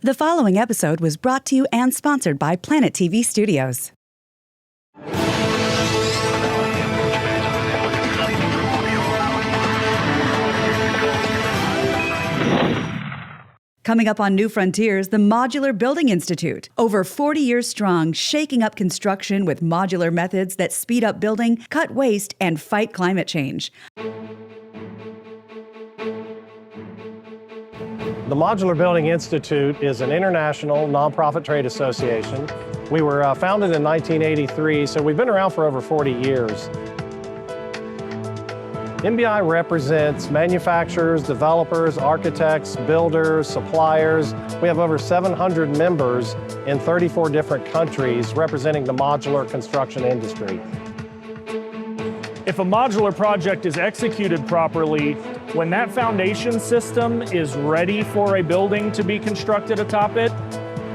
The following episode was brought to you and sponsored by Planet TV Studios. Coming up on New Frontiers, the Modular Building Institute. Over 40 years strong, shaking up construction with modular methods that speed up building, cut waste, and fight climate change. The Modular Building Institute is an international nonprofit trade association. We were founded in 1983, so we've been around for over 40 years. MBI represents manufacturers, developers, architects, builders, suppliers. We have over 700 members in 34 different countries representing the modular construction industry. If a modular project is executed properly, when that foundation system is ready for a building to be constructed atop it,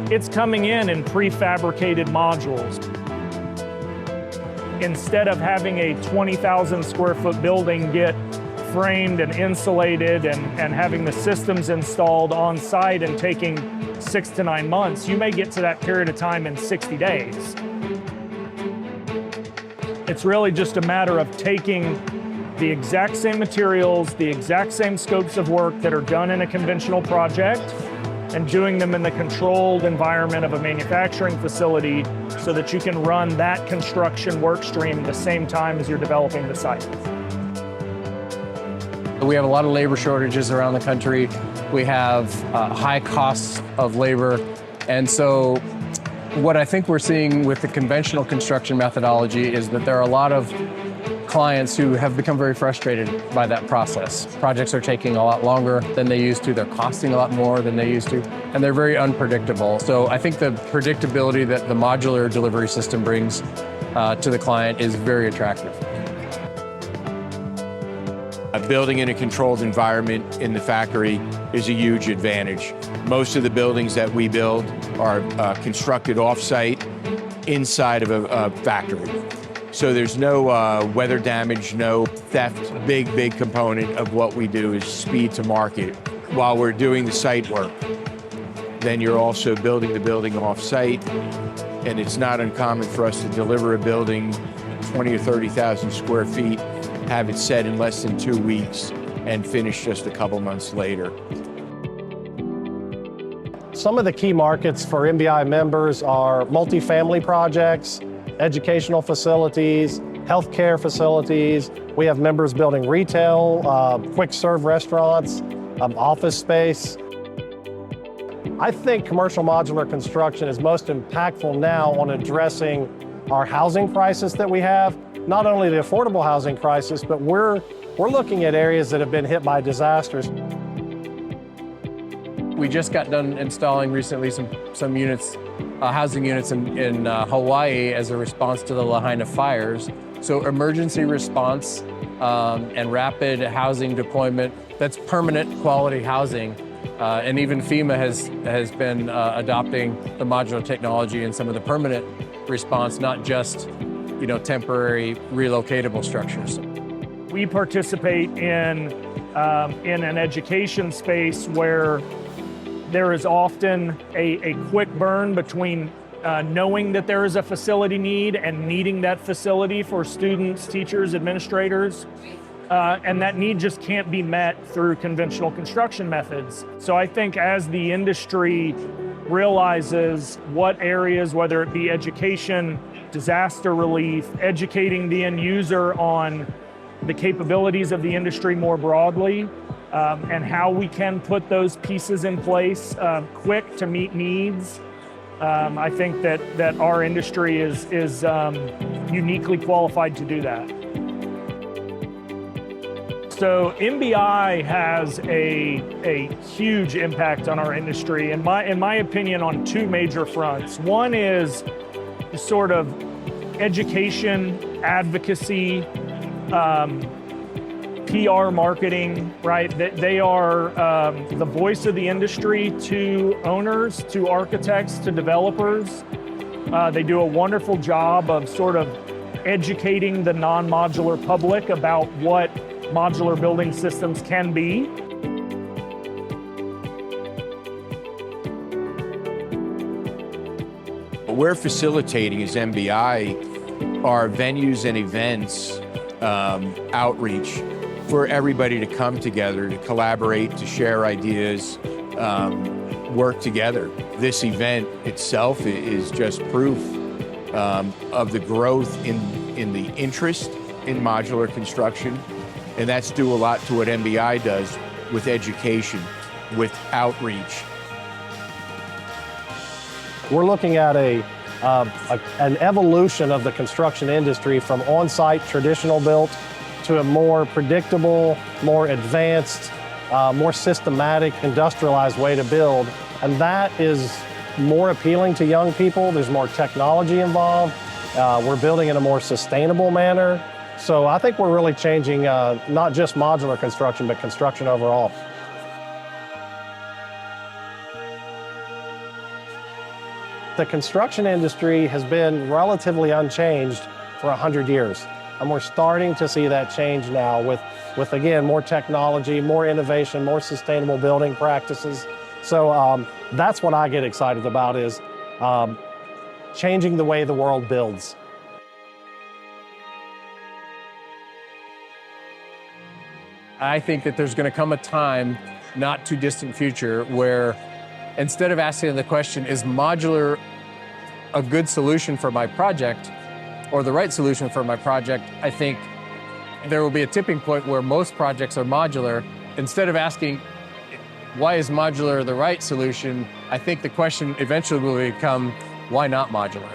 it's coming in prefabricated modules. Instead of having a 20,000 square foot building get framed and insulated and having the systems installed on site and taking 6 to 9 months, you may get to that period of time in 60 days. It's really just a matter of taking the exact same materials, the exact same scopes of work that are done in a conventional project and doing them in the controlled environment of a manufacturing facility so that you can run that construction work stream at the same time as you're developing the site. We have a lot of labor shortages around the country. We have high costs of labor. And so what I think we're seeing with the conventional construction methodology is that there are a lot of clients who have become very frustrated by that process. Projects are taking a lot longer than they used to. They're costing a lot more than they used to, and they're very unpredictable. So I think the predictability that the modular delivery system brings to the client is very attractive. Building in a controlled environment in the factory is a huge advantage. Most of the buildings that we build are constructed off-site inside of a factory. So there's no weather damage, no theft. Big component of what we do is speed to market. While we're doing the site work, then you're also building the building off-site, and it's not uncommon for us to deliver a building 20 or 30,000 square feet, have it set in less than 2 weeks, and finish just a couple months later. Some of the key markets for MBI members are multifamily projects, educational facilities, healthcare facilities. We have members building retail, quick serve restaurants, office space. I think commercial modular construction is most impactful now on addressing our housing crisis that we have. Not only the affordable housing crisis, but we're looking at areas that have been hit by disasters. We just got done installing recently some units, housing units in Hawaii as a response to the Lahaina fires. So emergency response and rapid housing deployment, that's permanent quality housing. And even FEMA has been adopting the modular technology in some of the permanent response, not just temporary relocatable structures. We participate in an education space where there is often a quick burn between knowing that there is a facility need and needing that facility for students, teachers, administrators. And that need just can't be met through conventional construction methods. So I think as the industry realizes what areas, whether it be education, disaster relief, educating the end user on the capabilities of the industry more broadly, and how we can put those pieces in place quick to meet needs. I think that our industry is uniquely qualified to do that. So MBI has a huge impact on our industry, in my opinion, on two major fronts. One is sort of education, advocacy, PR marketing, right? They are the voice of the industry to owners, to architects, to developers. They do a wonderful job of sort of educating the non-modular public about what modular building systems can be. we're facilitating as MBI are venues and events, outreach for everybody to come together, to collaborate, to share ideas, work together. This event itself is just proof of the growth in the interest in modular construction, and that's due a lot to what MBI does with education, with outreach. We're looking at an evolution of the construction industry from on-site traditional built to a more predictable, more advanced, more systematic, industrialized way to build. And that is more appealing to young people. There's more technology involved. We're building in a more sustainable manner. So I think we're really changing not just modular construction, but construction overall. The construction industry has been relatively unchanged for 100 years. And we're starting to see that change now with again, more technology, more innovation, more sustainable building practices. So that's what I get excited about is changing the way the world builds. I think that there's going to come a time, not too distant future, where instead of asking the question, is modular a good solution for my project or the right solution for my project, I think there will be a tipping point where most projects are modular. Instead of asking, why is modular the right solution, I think the question eventually will become, why not modular?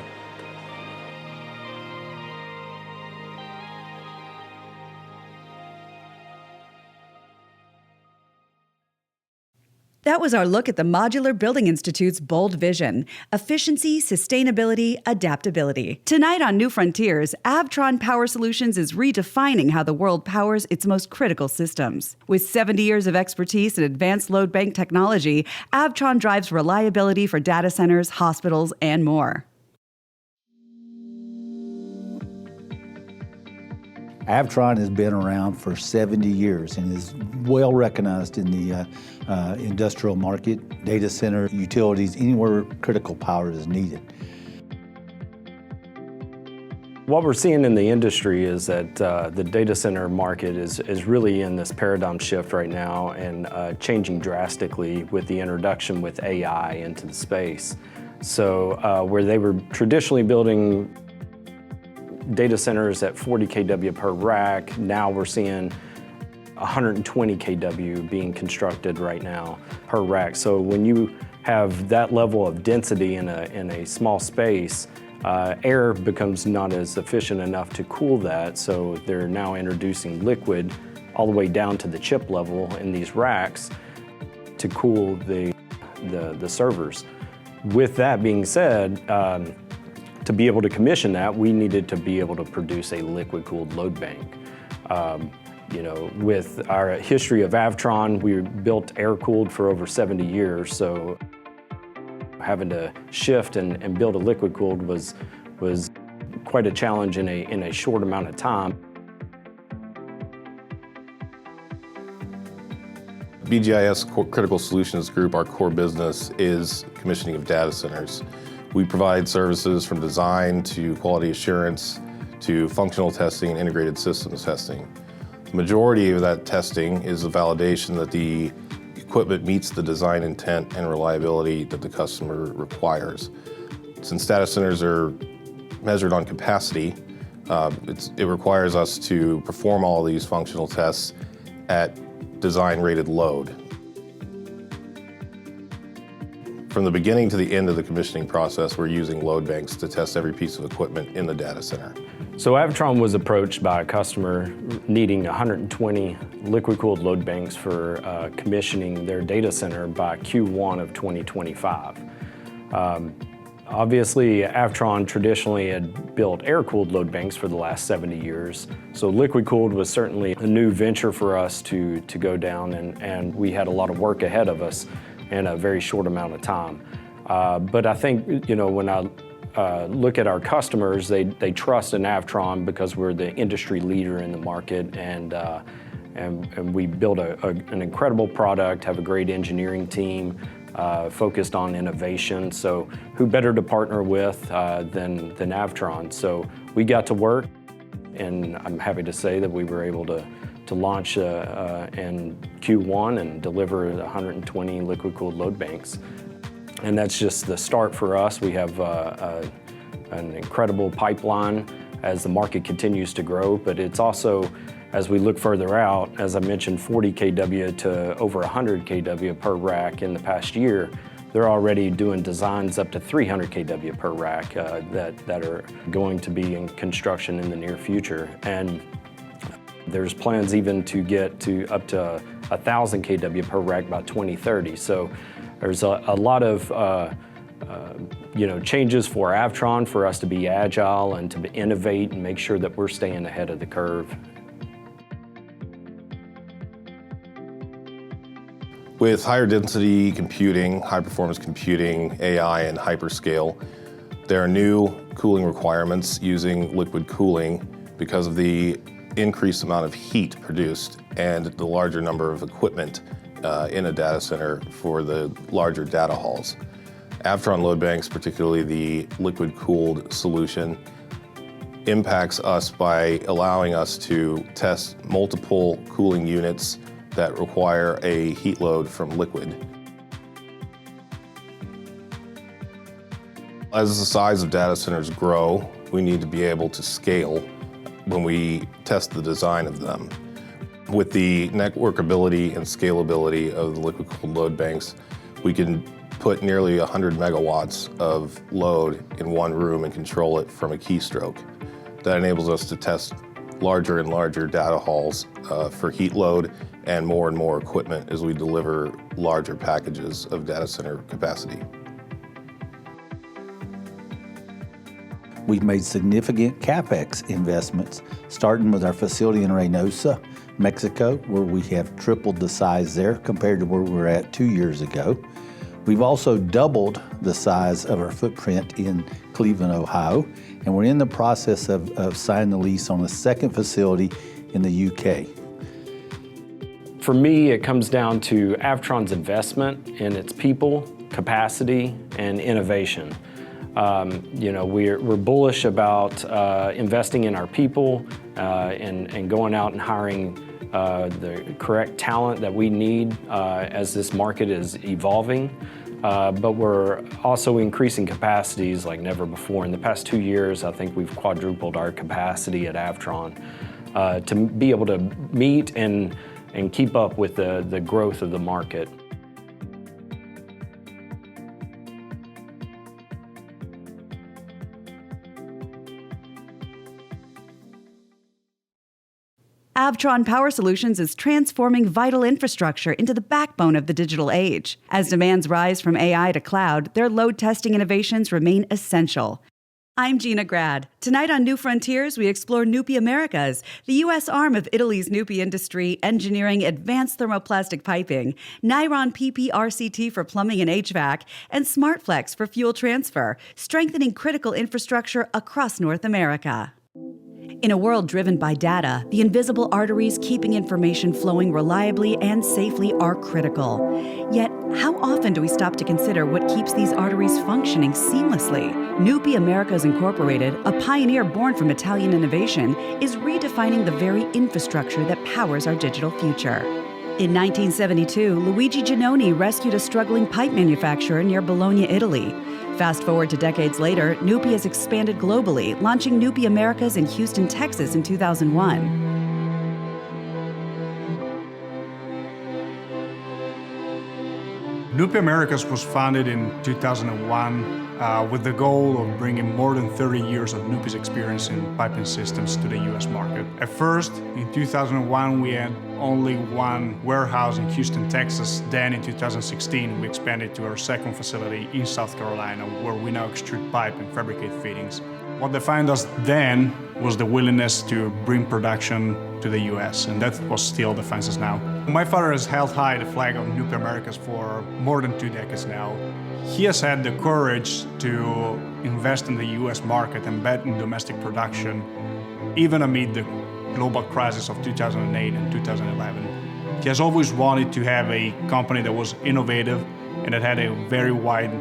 That was our look at the Modular Building Institute's bold vision: efficiency, sustainability, adaptability. Tonight on New Frontiers, Avtron Power Solutions is redefining how the world powers its most critical systems. With 70 years of expertise in advanced load bank technology, Avtron drives reliability for data centers, hospitals, and more. Avtron has been around for 70 years and is well recognized in the industrial market, data center, utilities, anywhere critical power is needed. What we're seeing in the industry is that the data center market is really in this paradigm shift right now and changing drastically with the introduction with AI into the space. So where they were traditionally building data centers at 40 kW per rack, now we're seeing 120 kW being constructed right now per rack. So when you have that level of density in a small space, air becomes not as efficient enough to cool that, so they're now introducing liquid all the way down to the chip level in these racks to cool the servers. With that being said, to be able to commission that, we needed to be able to produce a liquid-cooled load bank. With our history of Avtron, we built air-cooled for over 70 years, so having to shift and build a liquid-cooled was quite a challenge in a short amount of time. BGIS Critical Solutions Group, our core business is commissioning of data centers. We provide services from design to quality assurance to functional testing and integrated systems testing. The majority of that testing is a validation that the equipment meets the design intent and reliability that the customer requires. Since data centers are measured on capacity, it requires us to perform all of these functional tests at design rated load. From the beginning to the end of the commissioning process, we're using load banks to test every piece of equipment in the data center. So Avtron was approached by a customer needing 120 liquid-cooled load banks for commissioning their data center by Q1 of 2025. Obviously, Avtron traditionally had built air-cooled load banks for the last 70 years, so liquid-cooled was certainly a new venture for us to go down, and we had a lot of work ahead of us in a very short amount of time. But I think, when I look at our customers, they trust in Avtron because we're the industry leader in the market, and we build an incredible product, have a great engineering team, focused on innovation. So who better to partner with than Avtron? So we got to work, and I'm happy to say that we were able to launch in Q1 and deliver 120 liquid-cooled load banks. And that's just the start for us. We have an incredible pipeline as the market continues to grow, but it's also, as we look further out, as I mentioned, 40 kW to over 100 kW per rack in the past year. They're already doing designs up to 300 kW per rack that are going to be in construction in the near future. And there's plans even to get to up to 1,000 kW per rack by 2030. So there's a lot of changes for Avtron, for us to be agile and to innovate and make sure that we're staying ahead of the curve. With higher density computing, high performance computing, AI, and hyperscale, there are new cooling requirements using liquid cooling because of the increased amount of heat produced and the larger number of equipment in a data center for the larger data halls. Avtron load banks, particularly the liquid-cooled solution, impacts us by allowing us to test multiple cooling units that require a heat load from liquid. As the size of data centers grow, we need to be able to scale when we test the design of them. With the networkability and scalability of the liquid-cooled load banks, we can put nearly 100 megawatts of load in one room and control it from a keystroke. That enables us to test larger and larger data halls for heat load and more equipment as we deliver larger packages of data center capacity. We've made significant CapEx investments, starting with our facility in Reynosa, Mexico, where we have tripled the size there compared to where we were at 2 years ago. We've also doubled the size of our footprint in Cleveland, Ohio, and we're in the process of signing the lease on a second facility in the UK. For me, it comes down to Avtron's investment in its people, capacity, and innovation. We're bullish about investing in our people and going out and hiring the correct talent that we need as this market is evolving. But we're also increasing capacities like never before. In the past 2 years, I think we've quadrupled our capacity at Avtron to be able to meet and keep up with the growth of the market. Avtron Power Solutions is transforming vital infrastructure into the backbone of the digital age. As demands rise from AI to cloud, their load testing innovations remain essential. I'm Gina Grad. Tonight on New Frontiers, we explore Nupi Americas, the U.S. arm of Italy's Nupi industry, engineering advanced thermoplastic piping, Nylon PP RCT for plumbing and HVAC, and SmartFlex for fuel transfer, strengthening critical infrastructure across North America. In a world driven by data, the invisible arteries keeping information flowing reliably and safely are critical. Yet, how often do we stop to consider what keeps these arteries functioning seamlessly? Nupi Americas Incorporated, a pioneer born from Italian innovation, is redefining the very infrastructure that powers our digital future. In 1972, Luigi Giannoni rescued a struggling pipe manufacturer near Bologna, Italy. Fast forward to decades later, Nupi has expanded globally, launching Nupi Americas in Houston, Texas in 2001. Nupi Americas was founded in 2001 with the goal of bringing more than 30 years of Nupi's experience in piping systems to the US market. At first, in 2001, we had only one warehouse in Houston, Texas. Then in 2016, we expanded to our second facility in South Carolina, where we now extrude pipe and fabricate fittings. What defined us then was the willingness to bring production to the US, and that was still defines us now. My father has held high the flag of Nupi Americas for more than 2 decades now. He has had the courage to invest in the US market and bet in domestic production, even amid the global crisis of 2008 and 2011. He has always wanted to have a company that was innovative and that had a very wide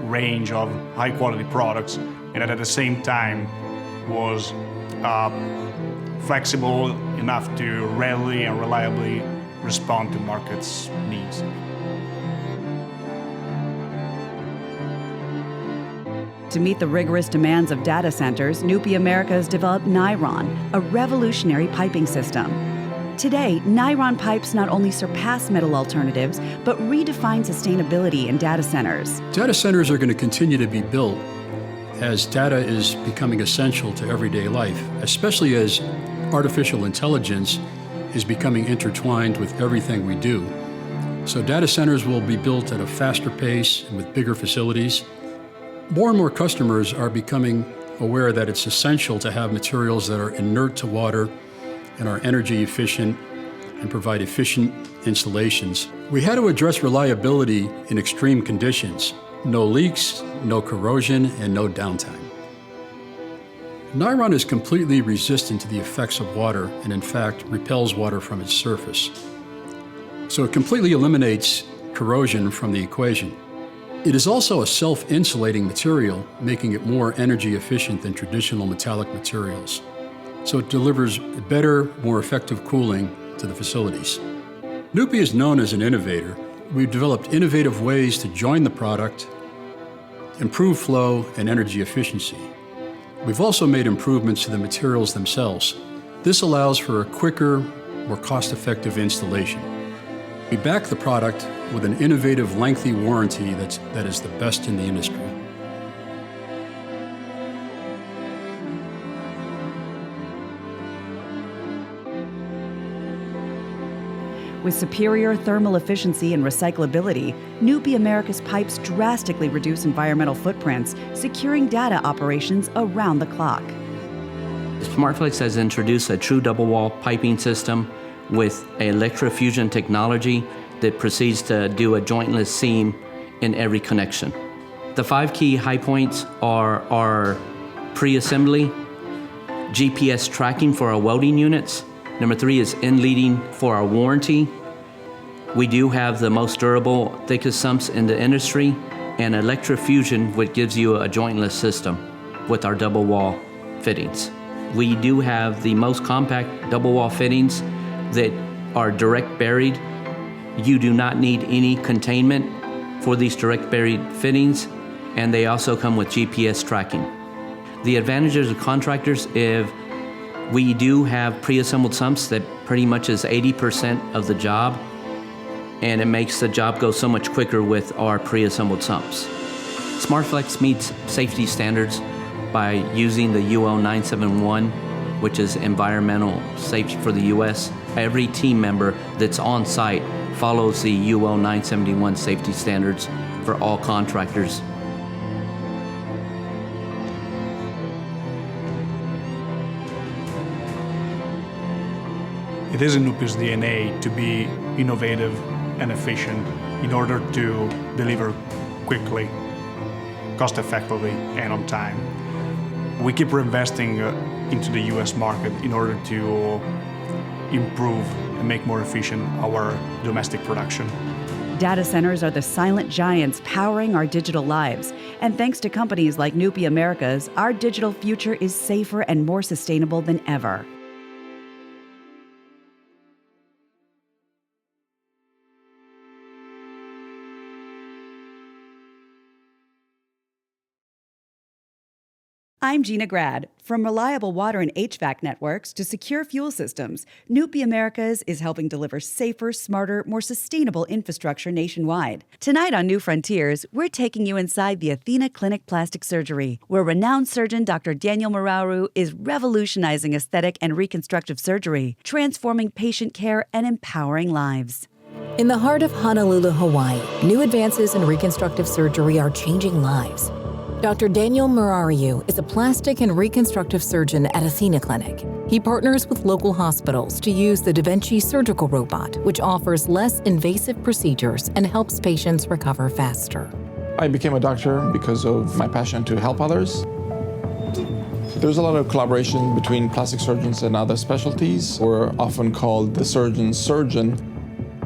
range of high-quality products, and that at the same time was flexible enough to readily and reliably respond to markets' needs. To meet the rigorous demands of data centers, Nupi America has developed Nyron, a revolutionary piping system. Today, Nyron pipes not only surpass metal alternatives, but redefine sustainability in data centers. Data centers are going to continue to be built as data is becoming essential to everyday life, especially as artificial intelligence is becoming intertwined with everything we do. So data centers will be built at a faster pace and with bigger facilities. More and more customers are becoming aware that it's essential to have materials that are inert to water and are energy efficient and provide efficient installations. We had to address reliability in extreme conditions. No leaks, no corrosion, and no downtime. Nyron is completely resistant to the effects of water and in fact repels water from its surface. So it completely eliminates corrosion from the equation. It is also a self-insulating material, making it more energy efficient than traditional metallic materials. So it delivers better, more effective cooling to the facilities. Nupi is known as an innovator. We've developed innovative ways to join the product, improve flow and energy efficiency. We've also made improvements to the materials themselves. This allows for a quicker, more cost-effective installation. We back the product with an innovative, lengthy warranty that is the best in the industry. With superior thermal efficiency and recyclability, Nupi America's pipes drastically reduce environmental footprints, securing data operations around the clock. SmartFlex has introduced a true double-wall piping system with electrofusion technology that proceeds to do a jointless seam in every connection. The 5 key high points are our pre-assembly, GPS tracking for our welding units. Number 3 is in-leading for our warranty. We do have the most durable, thickest sumps in the industry, and electrofusion, which gives you a jointless system with our double wall fittings. We do have the most compact double wall fittings that are direct buried. You do not need any containment for these direct buried fittings, and they also come with GPS tracking. The advantages of contractors, if we do have pre-assembled sumps that pretty much is 80% of the job, and it makes the job go so much quicker with our pre-assembled sumps. SmartFlex meets safety standards by using the UL 971, which is environmental safety for the US. Every team member that's on site follows the UL 971 safety standards for all contractors. It is in Nupi's DNA to be innovative and efficient in order to deliver quickly, cost-effectively, and on time. We keep reinvesting into the US market in order to improve and make more efficient our domestic production. Data centers are the silent giants powering our digital lives. And thanks to companies like Nupi Americas, our digital future is safer and more sustainable than ever. I'm Gina Grad. From reliable water and HVAC networks to secure fuel systems, Nupi Americas is helping deliver safer, smarter, more sustainable infrastructure nationwide. Tonight on New Frontiers, we're taking you inside the Athena Clinic Plastic Surgery, where renowned surgeon Dr. Daniel Murariu is revolutionizing aesthetic and reconstructive surgery, transforming patient care and empowering lives. In the heart of Honolulu, Hawaii, new advances in reconstructive surgery are changing lives. Dr. Daniel Murariu is a plastic and reconstructive surgeon at Athena Clinic. He partners with local hospitals to use the Da Vinci surgical robot, which offers less invasive procedures and helps patients recover faster. I became a doctor because of my passion to help others. There's a lot of collaboration between plastic surgeons and other specialties. We're often called the surgeon's surgeon.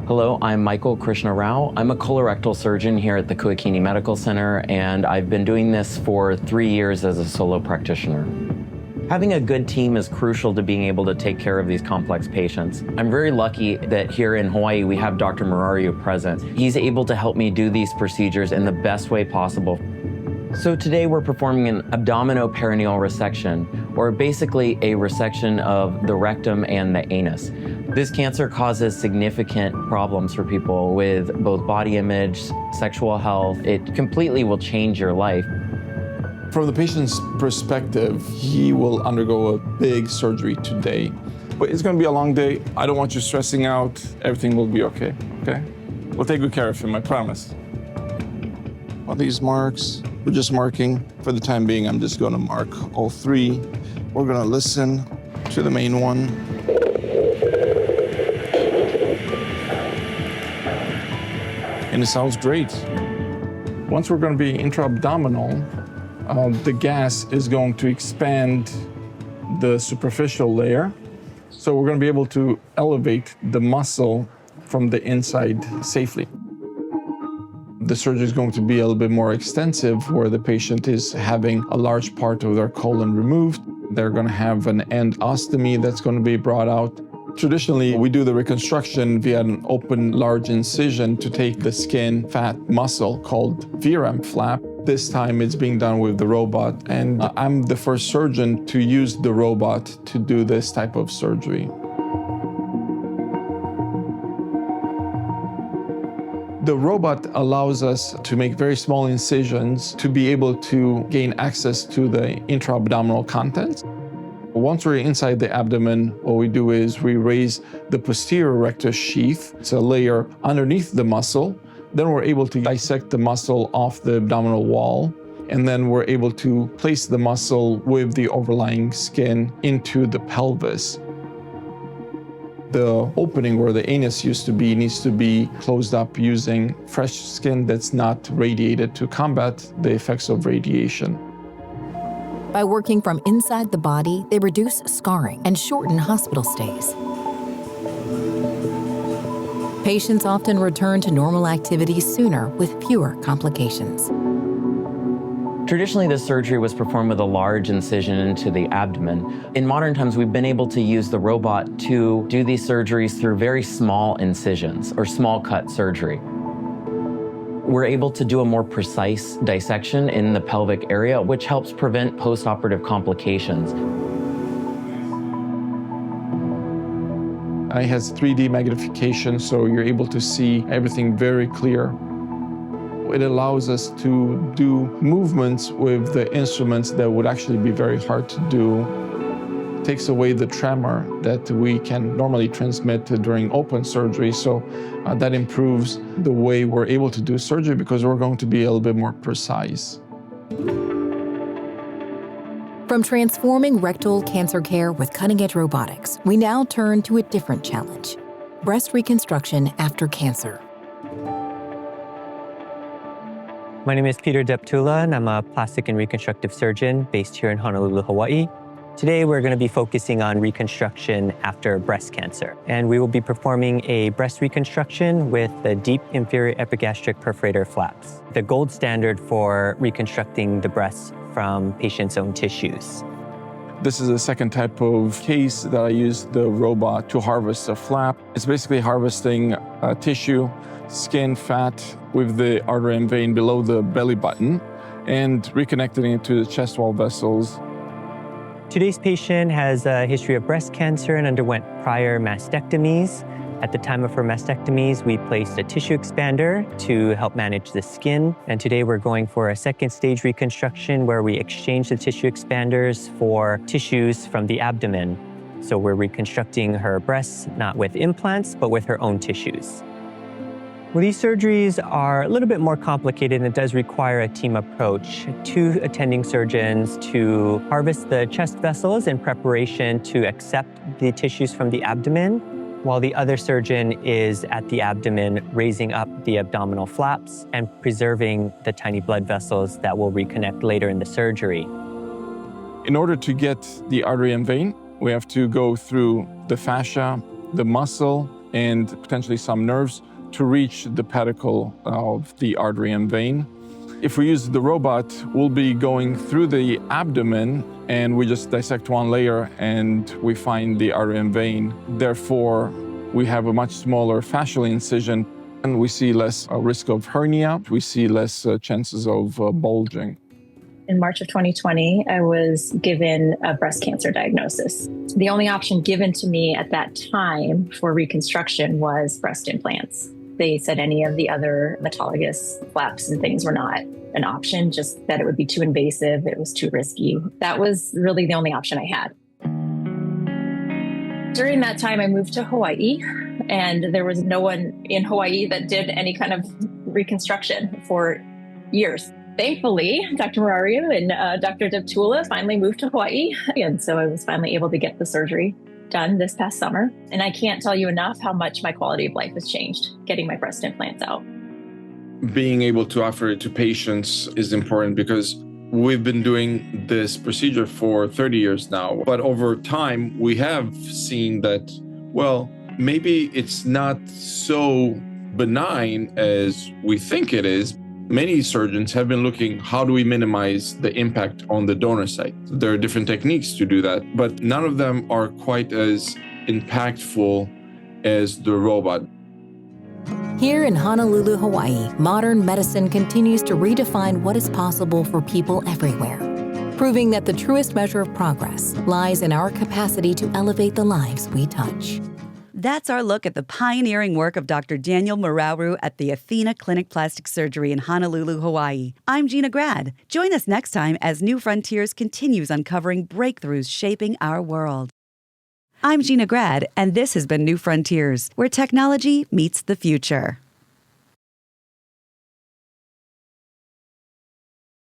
Hello, I'm Michael Krishna-Rao. I'm a colorectal surgeon here at the Kuakini Medical Center, and I've been doing this for 3 years as a solo practitioner. Having a good team is crucial to being able to take care of these complex patients. I'm very lucky that here in Hawaii we have Dr. Murariu present. He's able to help me do these procedures in the best way possible. So today we're performing an abdominoperineal resection, or basically a resection of the rectum and the anus. This cancer causes significant problems for people with both body image, sexual health. It completely will change your life. From the patient's perspective, he will undergo a big surgery today. But it's going to be a long day. I don't want you stressing out. Everything will be okay, okay? We'll take good care of him, I promise. All these marks, we're just marking. For the time being, I'm just going to mark all 3. We're going to listen to the main one. And it sounds great. Once we're going to be intra-abdominal, the gas is going to expand the superficial layer. So we're going to be able to elevate the muscle from the inside safely. The surgery is going to be a little bit more extensive, where the patient is having a large part of their colon removed. They're going to have an endostomy that's going to be brought out. Traditionally, we do the reconstruction via an open, large incision to take the skin, fat, muscle called VRAM flap. This time it's being done with the robot, and I'm the first surgeon to use the robot to do this type of surgery. The robot allows us to make very small incisions to be able to gain access to the intra-abdominal contents. Once we're inside the abdomen, what we do is we raise the posterior rectus sheath. It's a layer underneath the muscle. Then we're able to dissect the muscle off the abdominal wall. And then we're able to place the muscle with the overlying skin into the pelvis. The opening where the anus used to be needs to be closed up using fresh skin that's not radiated to combat the effects of radiation. By working from inside the body, they reduce scarring and shorten hospital stays. Patients often return to normal activities sooner with fewer complications. Traditionally, this surgery was performed with a large incision into the abdomen. In modern times, we've been able to use the robot to do these surgeries through very small incisions or small cut surgery. We're able to do a more precise dissection in the pelvic area, which helps prevent post-operative complications. It has 3D magnification, so you're able to see everything very clear. It allows us to do movements with the instruments that would actually be very hard to do. It takes away the tremor that we can normally transmit during open surgery, so that improves the way we're able to do surgery because we're going to be a little bit more precise. From transforming rectal cancer care with cutting-edge robotics, we now turn to a different challenge: breast reconstruction after cancer. My name is Peter Deptula, and I'm a plastic and reconstructive surgeon based here in Honolulu, Hawaii. Today, we're going to be focusing on reconstruction after breast cancer. And we will be performing a breast reconstruction with the deep inferior epigastric perforator flaps, the gold standard for reconstructing the breast from patients' own tissues. This is the second type of case that I use the robot to harvest a flap. It's basically harvesting tissue, skin, fat with the artery and vein below the belly button and reconnecting it to the chest wall vessels. Today's patient has a history of breast cancer and underwent prior mastectomies. At the time of her mastectomies, we placed a tissue expander to help manage the skin. And today we're going for a second stage reconstruction where we exchange the tissue expanders for tissues from the abdomen. So we're reconstructing her breasts, not with implants, but with her own tissues. Well, these surgeries are a little bit more complicated, and it does require a team approach. 2 attending surgeons to harvest the chest vessels in preparation to accept the tissues from the abdomen, while the other surgeon is at the abdomen raising up the abdominal flaps and preserving the tiny blood vessels that will reconnect later in the surgery. In order to get the artery and vein, we have to go through the fascia, the muscle, and potentially some nerves to reach the pedicle of the artery and vein. If we use the robot, we'll be going through the abdomen and we just dissect one layer and we find the artery and vein. Therefore, we have a much smaller fascial incision and we see less risk of hernia. We see less chances of bulging. In March of 2020, I was given a breast cancer diagnosis. The only option given to me at that time for reconstruction was breast implants. They said any of the other autologous flaps and things were not an option, just that it would be too invasive, it was too risky. That was really the only option I had. During that time, I moved to Hawaii, and there was no one in Hawaii that did any kind of reconstruction for years. Thankfully, Dr. Murariu and Dr. Deptula finally moved to Hawaii, and so I was finally able to get the surgery done this past summer. And I can't tell you enough how much my quality of life has changed getting my breast implants out. Being able to offer it to patients is important because we've been doing this procedure for 30 years now. But over time, we have seen that, well, maybe it's not so benign as we think it is. Many surgeons have been looking, how do we minimize the impact on the donor site? There are different techniques to do that, but none of them are quite as impactful as the robot. Here in Honolulu, Hawaii, modern medicine continues to redefine what is possible for people everywhere, proving that the truest measure of progress lies in our capacity to elevate the lives we touch. That's our look at the pioneering work of Dr. Daniel Murariu at the Athena Clinic Plastic Surgery in Honolulu, Hawaii. I'm Gina Grad. Join us next time as New Frontiers continues uncovering breakthroughs shaping our world. I'm Gina Grad, and this has been New Frontiers, where technology meets the future.